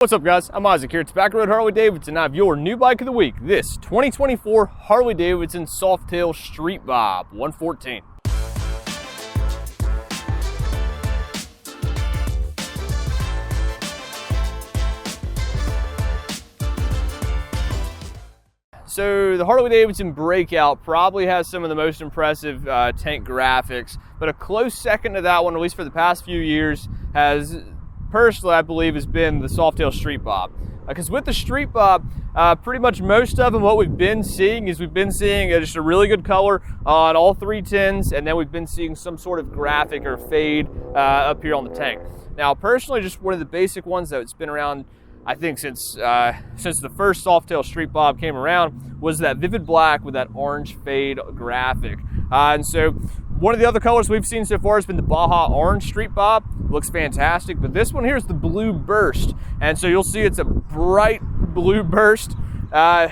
What's up, guys? I'm Isaac here at Tobacco Road Harley-Davidson. I have your new bike of the week, this 2024 Harley-Davidson Softail Street Bob 114. So the Harley-Davidson Breakout probably has some of the most impressive tank graphics, but a close second to that one, at least for the past few years, has personally, I believe, has been the Softail Street Bob. Because with the Street Bob, pretty much most of them, what we've been seeing is just a really good color on all 310s, and then we've been seeing some sort of graphic or fade up here on the tank. Now, personally, just one of the basic ones that's been around, I think, since the first Softail Street Bob came around, was that vivid black with that orange fade graphic. And so one of the other colors we've seen so far has been the Baja Orange Street Bob. Looks fantastic, but this one here is the Blue Burst. And so you'll see it's a bright blue burst.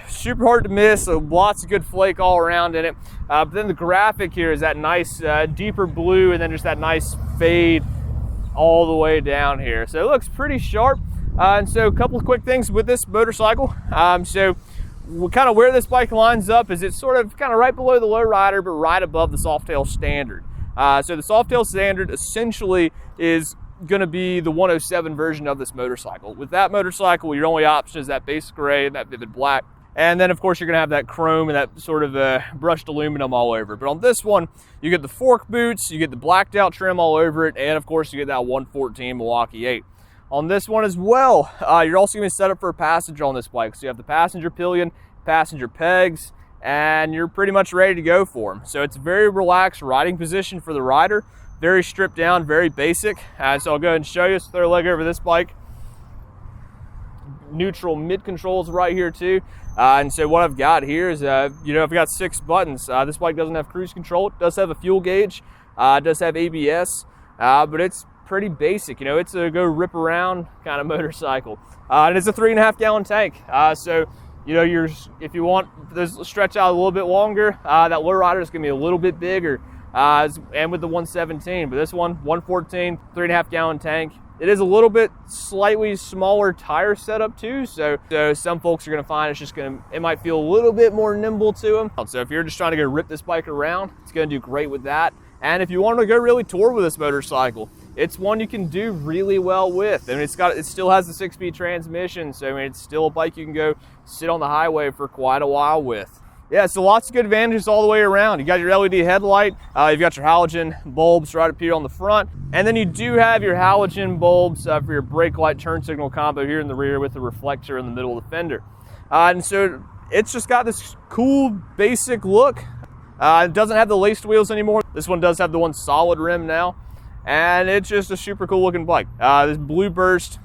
Super hard to miss, lots of good flake all around in it. But then the graphic here is that nice deeper blue, and then just that nice fade all the way down here. So it looks pretty sharp. And so a couple of quick things with this motorcycle. So kind of where this bike lines up is it's sort of kind of right below the lowrider, but right above the Softail Standard. So the Softail Standard essentially is going to be the 107 version of this motorcycle. With that motorcycle, your only option is that base gray and that vivid black. And then, of course, you're going to have that chrome and that sort of brushed aluminum all over. But on this one, you get the fork boots, you get the blacked out trim all over it, and, of course, you get that 114 Milwaukee 8. On this one as well, you're also going to be set up for a passenger on this bike. So you have the passenger pillion, passenger pegs, and you're pretty much ready to go for them. So it's a very relaxed riding position for the rider, very stripped down, very basic. So I'll go ahead and show you. So throw a leg over this bike. Neutral mid controls right here too. And so what I've got here is, I've got 6 buttons. This bike doesn't have cruise control. It does have a fuel gauge. It does have ABS, but it's pretty basic. It's a go rip around kind of motorcycle. And it's a 3.5 gallon tank. So if you want this stretch out a little bit longer, that lowrider is going to be a little bit bigger, and with the 117. But this one, 114, 3.5 gallon tank. It is a little bit slightly smaller tire setup too, so some folks are going to find it might feel a little bit more nimble to them. So if you're just trying to go rip this bike around, it's going to do great with that. And if you want to go really tour with this motorcycle, it's one you can do really well with. And it still has the 6-speed transmission, so it's still a bike you can go sit on the highway for quite a while with. Yeah, so lots of good advantages all the way around. You got your LED headlight, you've got your halogen bulbs right up here on the front, and then you do have your halogen bulbs for your brake light turn signal combo here in the rear with the reflector in the middle of the fender. And so it's just got this cool basic look. It doesn't have the laced wheels anymore. This one does have the one solid rim now, and it's just a super cool looking bike. This Blue Burst,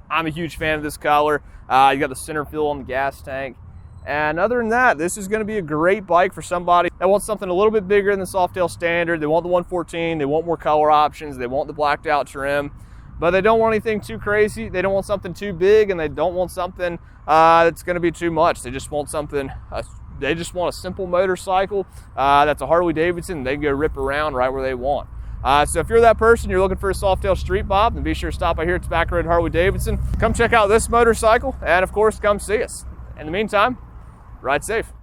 I'm a huge fan of this color. You got the center fill on the gas tank. And other than that, this is going to be a great bike for somebody that wants something a little bit bigger than the Softail Standard. They want the 114, they want more color options, they want the blacked out trim, but they don't want anything too crazy. They don't want something too big, and they don't want something that's going to be too much. They just want something, they just want a simple motorcycle that's a Harley-Davidson. They can go rip around right where they want. So if you're that person, you're looking for a Softail Street Bob, then be sure to stop by here at Tobacco Road Harley-Davidson. Come check out this motorcycle, and of course, come see us. In the meantime, ride safe.